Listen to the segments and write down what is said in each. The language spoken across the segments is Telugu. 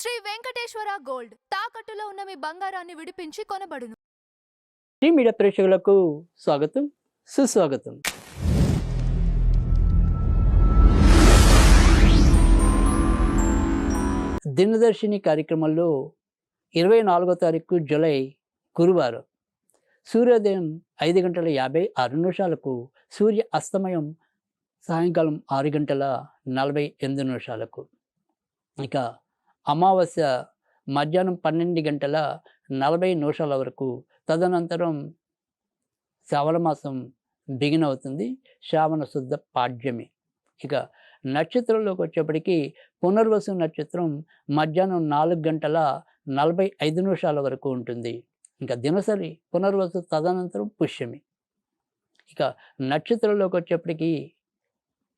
శ్రీ వెంకటేశ్వర గోల్డ్ తాకట్టులో ఉన్న మీ బంగారాన్ని విడిపించి కొనబడును. ఈ మీడియా ప్రేక్షకులకు స్వాగతం, సుస్వాగతం. దినదర్శిని కార్యక్రమంలో 24వ తారీఖు జూలై గురువారం సూర్యోదయం 5:56 సూర్య అస్తమయం సాయంకాలం 6:48 ఇక అమావాస్య మధ్యాహ్నం 12:40 వరకు. తదనంతరం శ్రావణ మాసం బిగిన్ అవుతుంది, శ్రావణ శుద్ధ పాడ్యమి. ఇక నక్షత్రంలోకి వచ్చేప్పటికి పునర్వసు నక్షత్రం మధ్యాహ్నం 4:45 వరకు ఉంటుంది. ఇంకా దినసరి పునర్వసు, తదనంతరం పుష్యమి. ఇక నక్షత్రంలోకి వచ్చేప్పటికి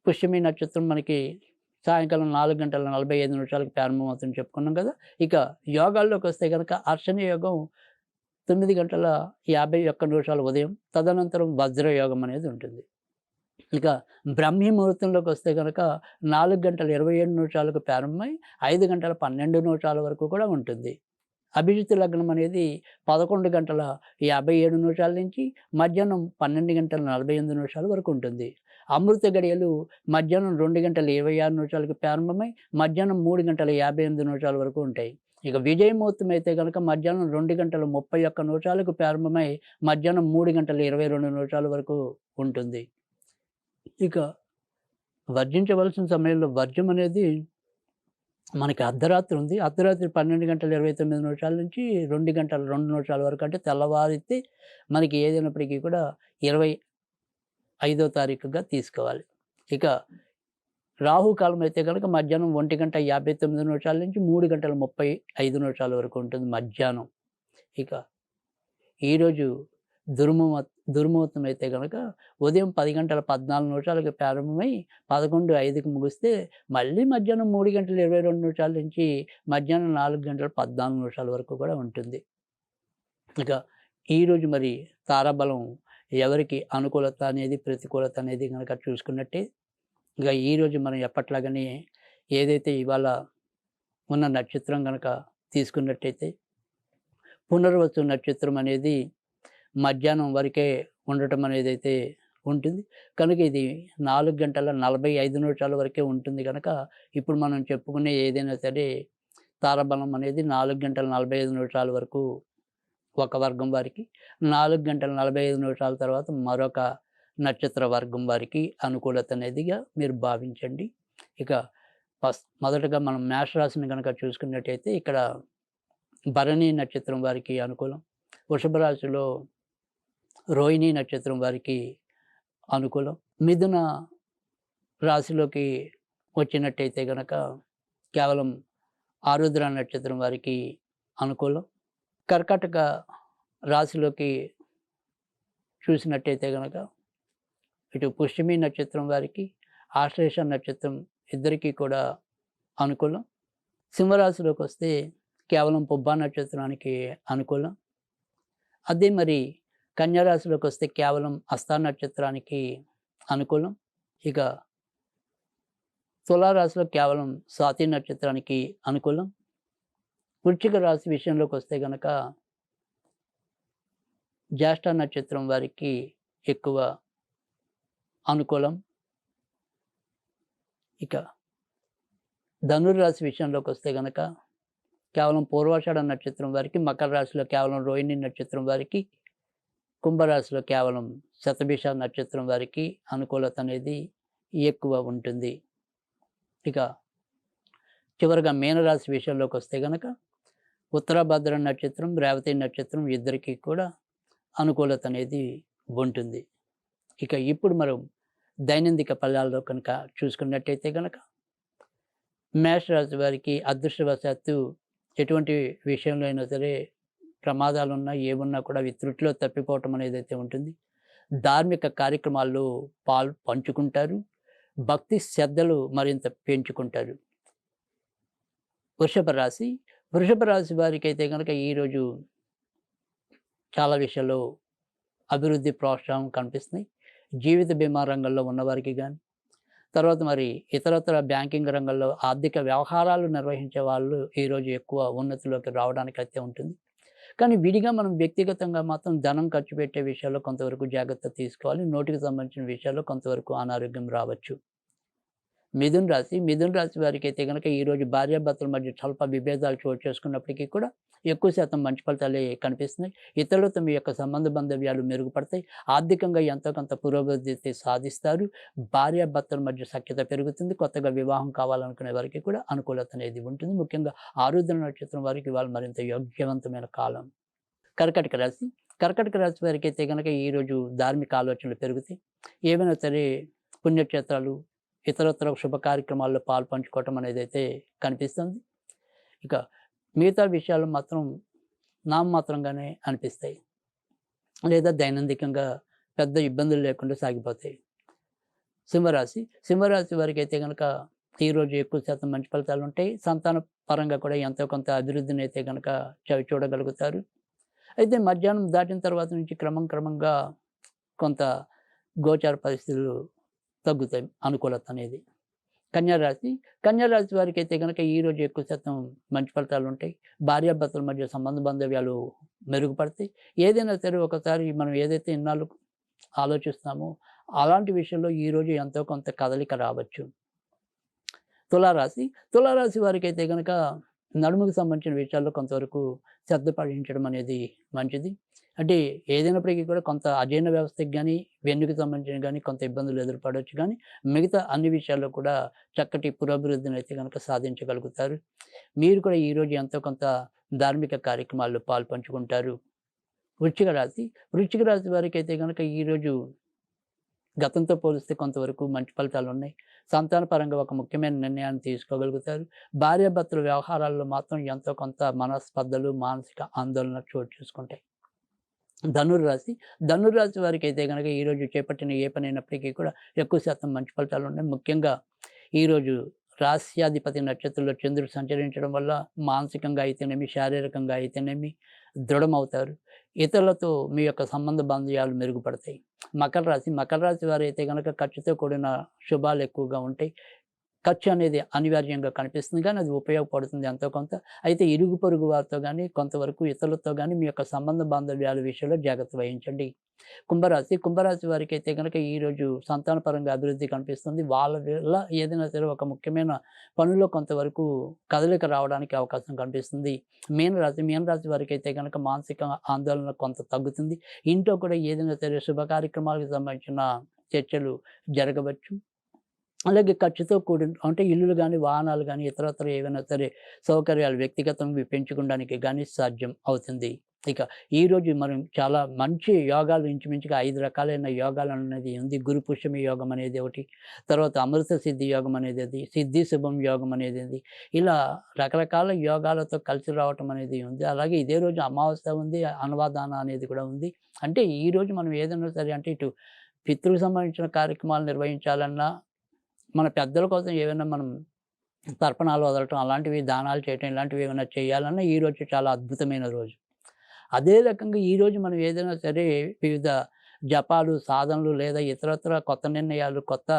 పుష్యమి నక్షత్రం మనకి సాయంకాలం 4:45 ప్రారంభమవుతుంది చెప్పుకున్నాం కదా. ఇక యోగాల్లోకి వస్తే కనుక అర్చన యోగం 9:51 ఉదయం, తదనంతరం వజ్రయోగం అనేది ఉంటుంది. ఇక బ్రహ్మీ ముహూర్తంలోకి వస్తే కనుక 4:27 ప్రారంభమై 5:12 వరకు కూడా ఉంటుంది. అభిజిత్ లగ్నం అనేది 11:57 నుంచి మధ్యాహ్నం 12:48 వరకు ఉంటుంది. అమృత గడియలు మధ్యాహ్నం 2:26 ప్రారంభమై మధ్యాహ్నం 3:58 వరకు ఉంటాయి. ఇక విజయ ముహూర్తం అయితే కనుక మధ్యాహ్నం 2:31 ప్రారంభమై మధ్యాహ్నం 3:22 వరకు ఉంటుంది. ఇక వర్జించవలసిన సమయంలో వర్జం అనేది మనకి అర్ధరాత్రి ఉంది. అర్ధరాత్రి 12:29 నుంచి 2:02 వరకు, అంటే తెల్లవారితే మనకి ఏదైనప్పటికీ కూడా 25వ తారీఖుగా తీసుకోవాలి. ఇక రాహుకాలం అయితే కనుక మధ్యాహ్నం 1:59 నుంచి 3:35 వరకు ఉంటుంది మధ్యాహ్నం. ఇక ఈరోజు దుర్ముహూర్తం అయితే కనుక ఉదయం 10:14 ప్రారంభమై 11:05 ముగిస్తే మళ్ళీ మధ్యాహ్నం 3:22 నుంచి మధ్యాహ్నం 4:14 వరకు కూడా ఉంటుంది. ఇక ఈరోజు మరి తారాబలం ఎవరికి అనుకూలత అనేది, ప్రతికూలత అనేది కనుక చూసుకున్నట్టే, ఇక ఈరోజు మనం ఎప్పట్లాగానే ఏదైతే ఇవాళ ఉన్న నక్షత్రం కనుక తీసుకున్నట్టయితే పునర్వసు నక్షత్రం అనేది మధ్యాహ్నం వరకే ఉండటం అనేది అయితే ఉంటుంది. కనుక ఇది 4:45 వరకే ఉంటుంది. కనుక ఇప్పుడు మనం చెప్పుకునే ఏదైనా సరే తారాబలం అనేది 4:45 వరకు ఒక వర్గం వారికి, 4:45 తర్వాత మరొక నక్షత్ర వర్గం వారికి అనుకూలత అనేదిగా మీరు భావించండి. ఇక మొదటగా మనం మేషరాశిని కనుక చూసుకున్నట్టయితే ఇక్కడ భరణి నక్షత్రం వారికి అనుకూలం, వృషభ రాశిలో రోహిణి నక్షత్రం వారికి అనుకూలం, మిథున రాశిలోకి వచ్చినట్టయితే కనుక కేవలం ఆరుద్ర నక్షత్రం వారికి అనుకూలం, కర్కాటక రాశిలోకి చూసినట్టయితే కనుక ఇటు పుష్యమి నక్షత్రం వారికి, ఆశ్లేష నక్షత్రం ఇద్దరికీ కూడా అనుకూలం, సింహరాశిలోకి వస్తే కేవలం పుబ్బా నక్షత్రానికి అనుకూలం, అదే మరి కన్యారాశిలోకి వస్తే కేవలం హస్తా నక్షత్రానికి అనుకూలం, ఇక తులారాశిలో కేవలం స్వాతి నక్షత్రానికి అనుకూలం, వృశ్చిక రాశి విషయంలోకి వస్తే కనుక జ్యేష్ఠ నక్షత్రం వారికి ఎక్కువ అనుకూలం, ఇక ధనుర్రాశి విషయంలోకి వస్తే కనుక కేవలం పూర్వాషాఢ నక్షత్రం వారికి, మకర రాశిలో కేవలం రోహిణి నక్షత్రం వారికి, కుంభరాశిలో కేవలం శతభిష నక్షత్రం వారికి అనుకూలత అనేది ఎక్కువ ఉంటుంది. ఇక చివరిగా మీనరాశి విషయంలోకి వస్తే కనుక ఉత్తరాభద్ర నక్షత్రం, రేవతి నక్షత్రం ఇద్దరికీ కూడా అనుకూలత అనేది ఉంటుంది. ఇక ఇప్పుడు మనం దైనందిక ఫలాల్లో కనుక చూసుకున్నట్టయితే కనుక మేషరాశి వారికి అదృష్టవశాత్తు ఎటువంటి విషయంలో అయినా సరే ప్రమాదాలు ఉన్నా ఏమున్నా కూడా అవి త్రుటిలో తప్పిపోవటం అనేది అయితే ఉంటుంది. ధార్మిక కార్యక్రమాల్లో పాలు పంచుకుంటారు, భక్తి శ్రద్ధలు మరింత పెంచుకుంటారు. వృషభ రాశి వారికి అయితే కనుక ఈరోజు చాలా విషయాల్లో అభివృద్ధి ప్రోత్సాహం కనిపిస్తున్నాయి. జీవిత బీమా రంగంలో ఉన్నవారికి కానీ, తర్వాత మరి ఇతరత్ర బ్యాంకింగ్ రంగంలో ఆర్థిక వ్యవహారాలు నిర్వహించే వాళ్ళు ఈరోజు ఎక్కువ ఉన్నతిలోకి రావడానికైతే ఉంటుంది. కానీ విడిగా మనం వ్యక్తిగతంగా మాత్రం ధనం ఖర్చు పెట్టే విషయాల్లో కొంతవరకు జాగ్రత్త తీసుకోవాలి. నోటికి సంబంధించిన విషయాల్లో కొంతవరకు అనారోగ్యం రావచ్చు. మిథున రాశి వారికైతే గనక ఈరోజు భార్యాభర్తల మధ్య స్వల్ప విభేదాలు చోటు చేసుకున్నప్పటికీ కూడా ఎక్కువ శాతం మంచి ఫలితాలే కనిపిస్తున్నాయి. ఇతరులతో మీ యొక్క సంబంధ బాంధవ్యాలు మెరుగుపడతాయి. ఆర్థికంగా ఎంతో కొంత పురోగతి సాధిస్తారు. భార్యాభర్తల మధ్య సఖ్యత పెరుగుతుంది. కొత్తగా వివాహం కావాలనుకునే వారికి కూడా అనుకూలత అనేది ఉంటుంది. ముఖ్యంగా ఆరుద్ర నక్షత్రం వారికి వాళ్ళు మరింత యోగ్యవంతమైన కాలం. కర్కాటక రాశి వారికి అయితే గనక ఈరోజు ధార్మిక ఆలోచనలు పెరుగుతాయి. ఏవైనా సరే పుణ్యక్షేత్రాలు, ఇతరత్ర శుభ కార్యక్రమాల్లో పాల్పంచుకోవటం అనేది అయితే కనిపిస్తుంది. ఇక మిగతా విషయాలు మాత్రం నామమాత్రంగానే అనిపిస్తాయి, లేదా దైనందికంగా పెద్ద ఇబ్బందులు లేకుండా సాగిపోతాయి. సింహరాశి వారికి అయితే కనుక ఈరోజు ఎక్కువ శాతం మంచి ఫలితాలు ఉంటాయి. సంతాన పరంగా కూడా ఎంతో కొంత అభివృద్ధిని అయితే కనుక చూడగలుగుతారు. అయితే మధ్యాహ్నం దాటిన తర్వాత నుంచి క్రమంగా కొంత గోచార పరిస్థితులు తగ్గుతాయి, అనుకూలత అనేది. కన్యా రాశి వారికి అయితే కనుక ఈరోజు ఎక్కువ శాతం మంచి ఫలితాలు ఉంటాయి. భార్యాభర్తల మధ్య సంబంధ బాంధవ్యాలు మెరుగుపడతాయి. ఏదైనా సరే ఒకసారి మనం ఏదైతే ఇన్నాళ్ళు ఆలోచిస్తామో అలాంటి విషయంలో ఈరోజు ఎంతో కొంత కదలిక రావచ్చు. తులారాశి వారికి అయితే కనుక నడుముకు సంబంధించిన విషయాల్లో కొంతవరకు శ్రద్ధ పాటించడం అనేది మంచిది. అంటే ఏదైనప్పటికీ కూడా కొంత అజీర్ణ వ్యవస్థకి కానీ, వెన్నుకు సంబంధించిన కానీ కొంత ఇబ్బందులు ఎదురుపడవచ్చు. కానీ మిగతా అన్ని విషయాల్లో కూడా చక్కటి పురోభివృద్ధిని అయితే కనుక సాధించగలుగుతారు. మీరు కూడా ఈరోజు ఎంతో కొంత ధార్మిక కార్యక్రమాల్లో పాల్పంచుకుంటారు. వృశ్చిక రాశి వారికి అయితే కనుక ఈరోజు గతంతో పోలిస్తే కొంతవరకు మంచి ఫలితాలు ఉన్నాయి. సంతాన పరంగా ఒక ముఖ్యమైన నిర్ణయాన్ని తీసుకోగలుగుతారు. భార్యాభర్తల వ్యవహారాల్లో మాత్రం ఎంతో కొంత మనస్పర్ధలు, మానసిక ఆందోళన చోటు చేసుకుంటాయి. ధనుర్రాశి వారికి అయితే కనుక ఈరోజు చేపట్టిన ఏ పని అయినప్పటికీ కూడా ఎక్కువ శాతం మంచి ఫలితాలు ఉన్నాయి. ముఖ్యంగా ఈరోజు రాస్యాధిపతి నక్షత్రంలో చంద్రుడు సంచరించడం వల్ల మానసికంగా అయితేనేమి, శారీరకంగా అయితేనేమి దృఢమవుతారు. ఇతరులతో మీ యొక్క సంబంధ బాంధవ్యాలు మెరుగుపడతాయి. మకర రాశి వారు అయితే కనుక ఖర్చుతో కూడిన శుభాలు ఎక్కువగా ఉంటాయి. ఖర్చు అనేది అనివార్యంగా కనిపిస్తుంది, కానీ అది ఉపయోగపడుతుంది ఎంతో కొంత. అయితే ఇరుగు పొరుగు వారితో కానీ, కొంతవరకు ఇతరులతో కానీ మీ యొక్క సంబంధ బాంధవ్యాల విషయంలో జాగ్రత్త వహించండి. కుంభరాశి వారికి అయితే కనుక ఈరోజు సంతానపరంగా అభివృద్ధి కనిపిస్తుంది. వాళ్ళ వల్ల ఏదైనా సరే ఒక ముఖ్యమైన పనుల్లో కొంతవరకు కదలిక రావడానికి అవకాశం కనిపిస్తుంది. మీనరాశి వారికి అయితే కనుక మానసిక ఆందోళన కొంత తగ్గుతుంది. ఇంట్లో కూడా ఏదైనా సరే శుభ కార్యక్రమాలకు సంబంధించిన చర్చలు జరగవచ్చు. అలాగే ఖర్చుతో కూడిన అంటే ఇల్లులు కానీ, వాహనాలు కానీ, ఇతరత్ర ఏవైనా సరే సౌకర్యాలు వ్యక్తిగతంగా పెంచుకోవడానికి కానీ సాధ్యం అవుతుంది. ఇక ఈరోజు మనం చాలా మంచి యోగాలు ఇంచుమించుగా 5 రకాలైన యోగాలు అనేది ఉంది. గురు పుష్యమి యోగం అనేది ఒకటి, తర్వాత అమృత సిద్ధి యోగం అనేది అది, సిద్ధి శుభం యోగం అనేది ఉంది. ఇలా రకరకాల యోగాలతో కలిసి రావటం అనేది ఉంది. అలాగే ఇదే రోజు అమావాస్య ఉంది, అనవాదాన అనేది కూడా ఉంది. అంటే ఈరోజు మనం ఏదైనా సరే అంటే ఇటు పితృకు సంబంధించిన కార్యక్రమాలు నిర్వహించాలన్నా, మన పెద్దల కోసం ఏమైనా మనం తర్పణాలు వదలటం, అలాంటివి దానాలు చేయటం, ఇలాంటివి ఏమైనా చేయాలన్నా ఈరోజు చాలా అద్భుతమైన రోజు. అదే రకంగా ఈరోజు మనం ఏదైనా సరే వివిధ జపాలు, సాధనలు లేదా ఇతరత్ర కొత్త నిర్ణయాలు, కొత్త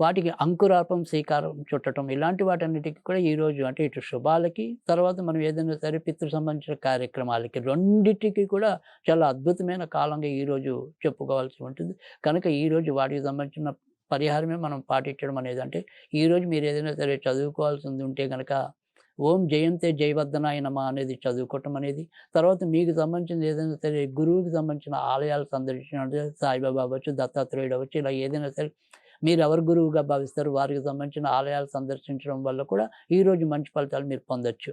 వాటికి అంకురార్పం, శ్రీకారం చుట్టడం, ఇలాంటి వాటన్నిటికీ కూడా ఈరోజు అంటే ఇటు శుభాలకి, తర్వాత మనం ఏదైనా సరే పితృ సంబంధించిన కార్యక్రమాలకి రెండిటికి కూడా చాలా అద్భుతమైన కాలంగా ఈరోజు చెప్పుకోవాల్సి ఉంటుంది. కనుక ఈరోజు వాటికి సంబంధించిన పరిహారమే మనం పాటించడం అనేది, అంటే ఈరోజు మీరు ఏదైనా సరే చదువుకోవాల్సింది ఉంటే కనుక ఓం జయంతే జయవర్ధనాయ నమః అనేది చదువుకోవటం అనేది, తర్వాత మీకు సంబంధించిన ఏదైనా సరే గురువుకి సంబంధించిన ఆలయాలు సందర్శించడం, అంటే సాయిబాబా అవ్వచ్చు, దత్తాత్రేయుడు అవ్వచ్చు, ఇలా ఏదైనా సరే మీరు ఎవరు గురువుగా భావిస్తారు వారికి సంబంధించిన ఆలయాలు సందర్శించడం వల్ల కూడా ఈరోజు మంచి ఫలితాలు మీరు పొందొచ్చు.